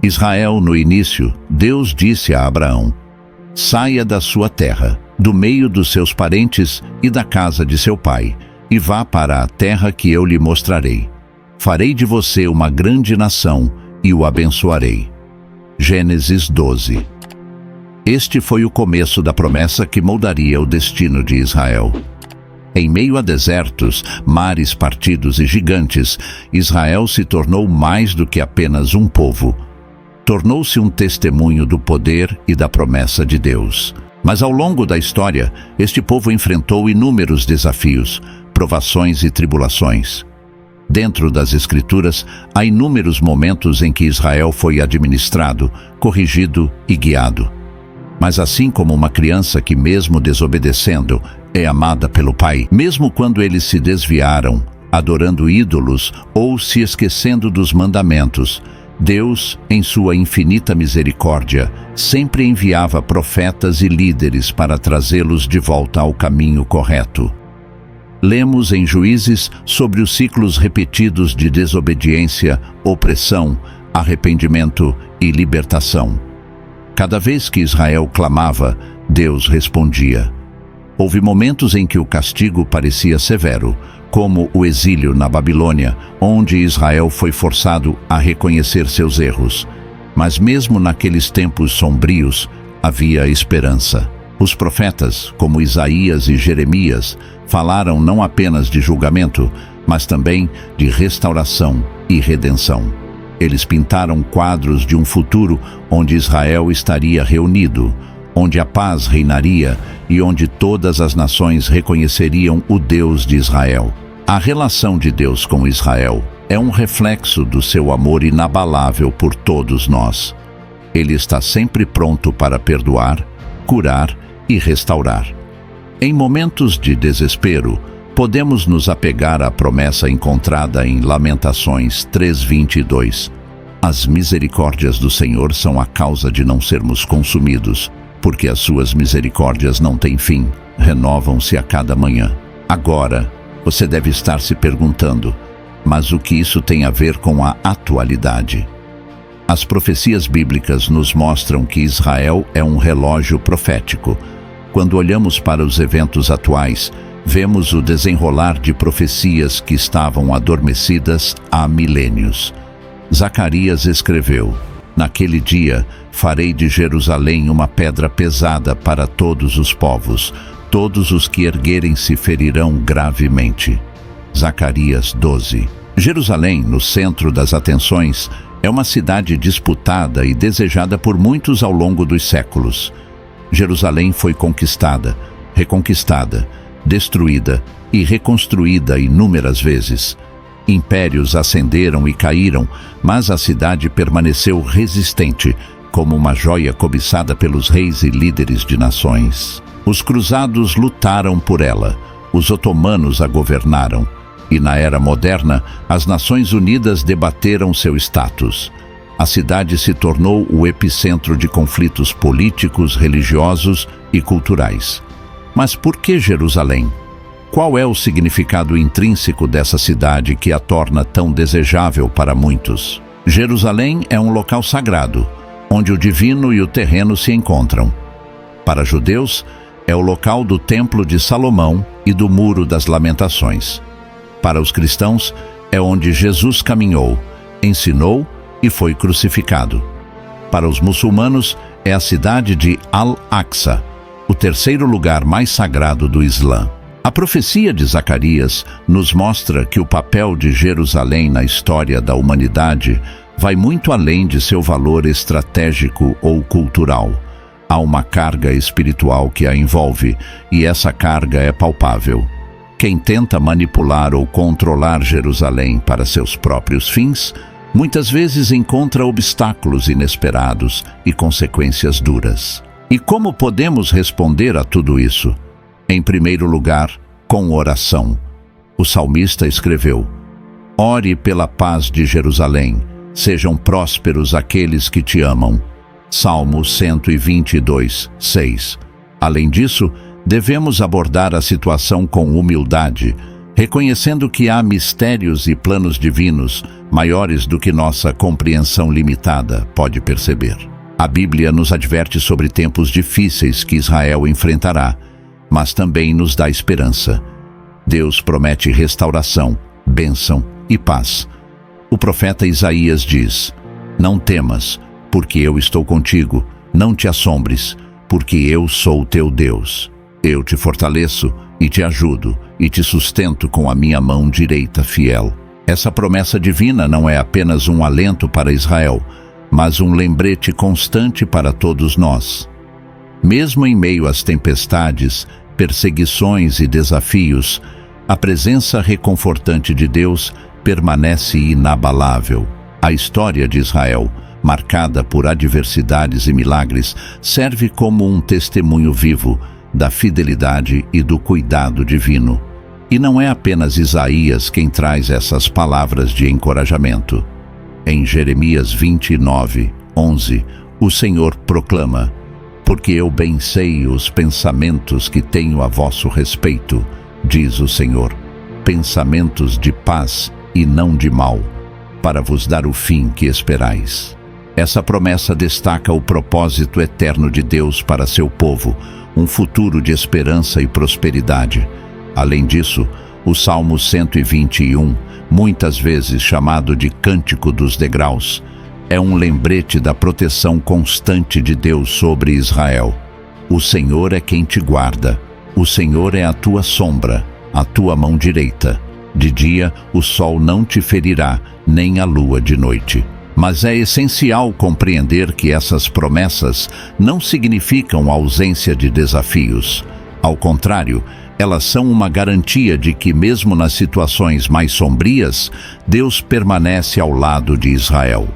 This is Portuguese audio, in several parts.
Israel, no início, Deus disse a Abraão: saia da sua terra, do meio dos seus parentes e da casa de seu pai, e vá para a terra que eu lhe mostrarei. Farei de você uma grande nação e o abençoarei. Gênesis 12. Este foi o começo da promessa que moldaria o destino de Israel. Em meio a desertos, mares partidos e gigantes, Israel se tornou mais do que apenas um povo. Tornou-se um testemunho do poder e da promessa de Deus. Mas ao longo da história, este povo enfrentou inúmeros desafios, provações e tribulações. Dentro das Escrituras, há inúmeros momentos em que Israel foi administrado, corrigido e guiado. Mas assim como uma criança que, mesmo desobedecendo, é amada pelo pai, mesmo quando eles se desviaram, adorando ídolos ou se esquecendo dos mandamentos, Deus, em sua infinita misericórdia, sempre enviava profetas e líderes para trazê-los de volta ao caminho correto. Lemos em Juízes sobre os ciclos repetidos de desobediência, opressão, arrependimento e libertação. Cada vez que Israel clamava, Deus respondia. Houve momentos em que o castigo parecia severo, como o exílio na Babilônia, onde Israel foi forçado a reconhecer seus erros. Mas mesmo naqueles tempos sombrios, havia esperança. Os profetas, como Isaías e Jeremias, falaram não apenas de julgamento, mas também de restauração e redenção. Eles pintaram quadros de um futuro onde Israel estaria reunido, onde a paz reinaria e onde todas as nações reconheceriam o Deus de Israel. A relação de Deus com Israel é um reflexo do seu amor inabalável por todos nós. Ele está sempre pronto para perdoar, curar e restaurar. Em momentos de desespero, podemos nos apegar à promessa encontrada em Lamentações 3:22. As misericórdias do Senhor são a causa de não sermos consumidos, porque as suas misericórdias não têm fim, renovam-se a cada manhã. Agora, você deve estar se perguntando, mas o que isso tem a ver com a atualidade? As profecias bíblicas nos mostram que Israel é um relógio profético. Quando olhamos para os eventos atuais, vemos o desenrolar de profecias que estavam adormecidas há milênios. Zacarias escreveu: naquele dia farei de Jerusalém uma pedra pesada para todos os povos. Todos os que erguerem-se ferirão gravemente. Zacarias 12. Jerusalém, no centro das atenções, é uma cidade disputada e desejada por muitos ao longo dos séculos. Jerusalém foi conquistada, reconquistada, destruída e reconstruída inúmeras vezes. Impérios ascenderam e caíram, mas a cidade permaneceu resistente, como uma joia cobiçada pelos reis e líderes de nações. Os cruzados lutaram por ela, os otomanos a governaram, e na era moderna, as Nações Unidas debateram seu status. A cidade se tornou o epicentro de conflitos políticos, religiosos e culturais. Mas por que Jerusalém? Qual é o significado intrínseco dessa cidade que a torna tão desejável para muitos? Jerusalém é um local sagrado, onde o divino e o terreno se encontram. Para judeus, é o local do Templo de Salomão e do Muro das Lamentações. Para os cristãos, é onde Jesus caminhou, ensinou e foi crucificado. Para os muçulmanos, é a cidade de Al-Aqsa, o terceiro lugar mais sagrado do Islã. A profecia de Zacarias nos mostra que o papel de Jerusalém na história da humanidade vai muito além de seu valor estratégico ou cultural. Há uma carga espiritual que a envolve, e essa carga é palpável. Quem tenta manipular ou controlar Jerusalém para seus próprios fins, muitas vezes encontra obstáculos inesperados e consequências duras. E como podemos responder a tudo isso? Em primeiro lugar, com oração. O salmista escreveu: ore pela paz de Jerusalém, sejam prósperos aqueles que te amam. Salmo 122, 6. Além disso, devemos abordar a situação com humildade, reconhecendo que há mistérios e planos divinos maiores do que nossa compreensão limitada pode perceber. A Bíblia nos adverte sobre tempos difíceis que Israel enfrentará, mas também nos dá esperança. Deus promete restauração, bênção e paz. O profeta Isaías diz: "Não temas, porque eu estou contigo. Não te assombres, porque eu sou teu Deus. Eu te fortaleço e te ajudo e te sustento com a minha mão direita fiel." Essa promessa divina não é apenas um alento para Israel, mas um lembrete constante para todos nós. Mesmo em meio às tempestades, perseguições e desafios, a presença reconfortante de Deus permanece inabalável. A história de Israel, marcada por adversidades e milagres, serve como um testemunho vivo da fidelidade e do cuidado divino. E não é apenas Isaías quem traz essas palavras de encorajamento. Em Jeremias 29:11, o Senhor proclama: "Porque eu bem sei os pensamentos que tenho a vosso respeito, diz o Senhor, pensamentos de paz e não de mal, para vos dar o fim que esperais." Essa promessa destaca o propósito eterno de Deus para seu povo, um futuro de esperança e prosperidade. Além disso, o Salmo 121, muitas vezes chamado de Cântico dos Degraus, é um lembrete da proteção constante de Deus sobre Israel. O Senhor é quem te guarda, o Senhor é a tua sombra, a tua mão direita. De dia o sol não te ferirá, nem a lua de noite. Mas é essencial compreender que essas promessas não significam ausência de desafios. Ao contrário, elas são uma garantia de que, mesmo nas situações mais sombrias, Deus permanece ao lado de Israel.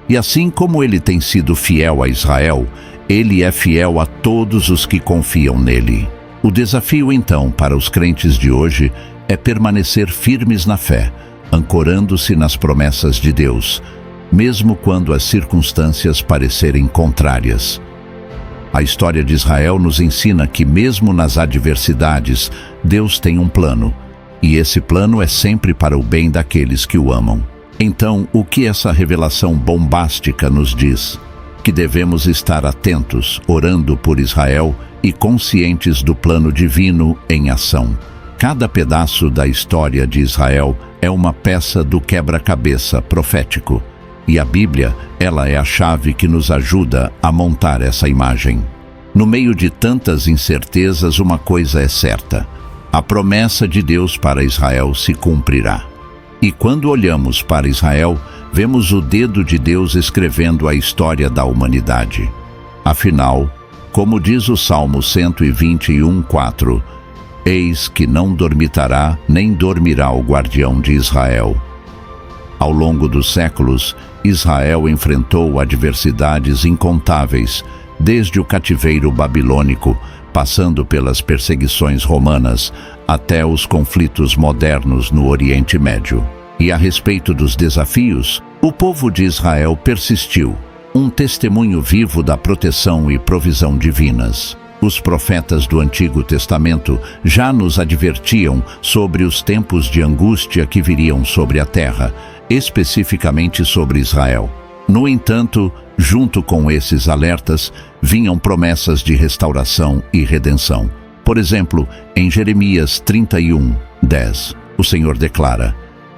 E assim como ele tem sido fiel a Israel, ele é fiel a todos os que confiam nele. O desafio, então, para os crentes de hoje é permanecer firmes na fé, ancorando-se nas promessas de Deus, mesmo quando as circunstâncias parecerem contrárias. A história de Israel nos ensina que, mesmo nas adversidades, Deus tem um plano, e esse plano é sempre para o bem daqueles que o amam. Então, o que essa revelação bombástica nos diz? Que devemos estar atentos, orando por Israel e conscientes do plano divino em ação. Cada pedaço da história de Israel é uma peça do quebra-cabeça profético. E a Bíblia, ela é a chave que nos ajuda a montar essa imagem. No meio de tantas incertezas, uma coisa é certa: a promessa de Deus para Israel se cumprirá. E quando olhamos para Israel, vemos o dedo de Deus escrevendo a história da humanidade. Afinal, como diz o Salmo 121:4, "Eis que não dormitará, nem dormirá o guardião de Israel." Ao longo dos séculos, Israel enfrentou adversidades incontáveis, desde o cativeiro babilônico, passando pelas perseguições romanas, até os conflitos modernos no Oriente Médio. E a respeito dos desafios, o povo de Israel persistiu, um testemunho vivo da proteção e provisão divinas. Os profetas do Antigo Testamento já nos advertiam sobre os tempos de angústia que viriam sobre a terra, especificamente sobre Israel. No entanto, junto com esses alertas, vinham promessas de restauração e redenção. Por exemplo, em Jeremias 31:10, o Senhor declara: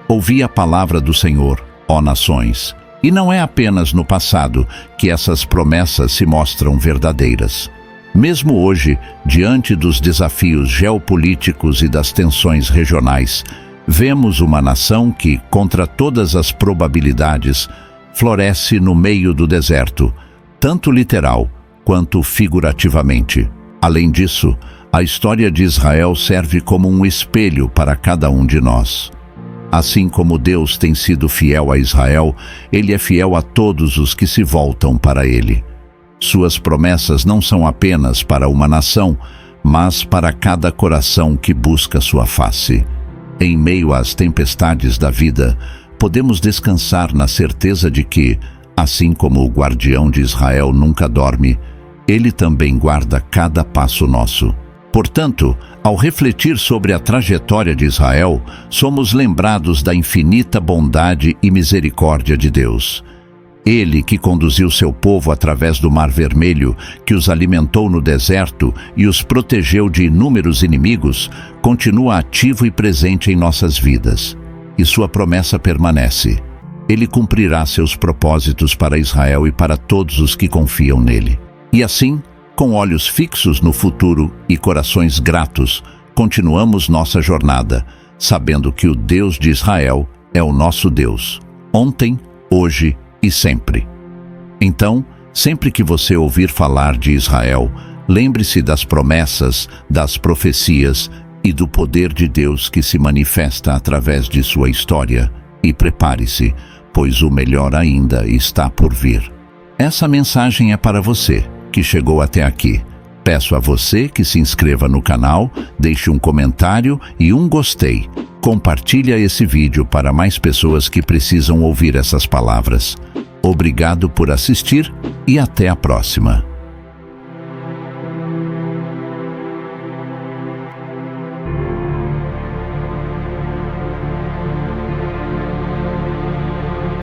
"Ouvi a palavra do Senhor, ó nações." E não é apenas no passado que essas promessas se mostram verdadeiras. Mesmo hoje, diante dos desafios geopolíticos e das tensões regionais, vemos uma nação que, contra todas as probabilidades, floresce no meio do deserto, tanto literal quanto figurativamente. Além disso, a história de Israel serve como um espelho para cada um de nós. Assim como Deus tem sido fiel a Israel, Ele é fiel a todos os que se voltam para Ele. Suas promessas não são apenas para uma nação, mas para cada coração que busca sua face. Em meio às tempestades da vida, podemos descansar na certeza de que, assim como o guardião de Israel nunca dorme, Ele também guarda cada passo nosso. Portanto, ao refletir sobre a trajetória de Israel, somos lembrados da infinita bondade e misericórdia de Deus. Ele que conduziu seu povo através do Mar Vermelho, que os alimentou no deserto e os protegeu de inúmeros inimigos, continua ativo e presente em nossas vidas. E sua promessa permanece. Ele cumprirá seus propósitos para Israel e para todos os que confiam nele. E assim, com olhos fixos no futuro e corações gratos, continuamos nossa jornada, sabendo que o Deus de Israel é o nosso Deus, ontem, hoje e sempre. Então, sempre que você ouvir falar de Israel, lembre-se das promessas, das profecias e do poder de Deus que se manifesta através de sua história, e prepare-se, pois o melhor ainda está por vir. Essa mensagem é para você que chegou até aqui. Peço a você que se inscreva no canal, deixe um comentário e um gostei. Compartilhe esse vídeo para mais pessoas que precisam ouvir essas palavras. Obrigado por assistir e até a próxima.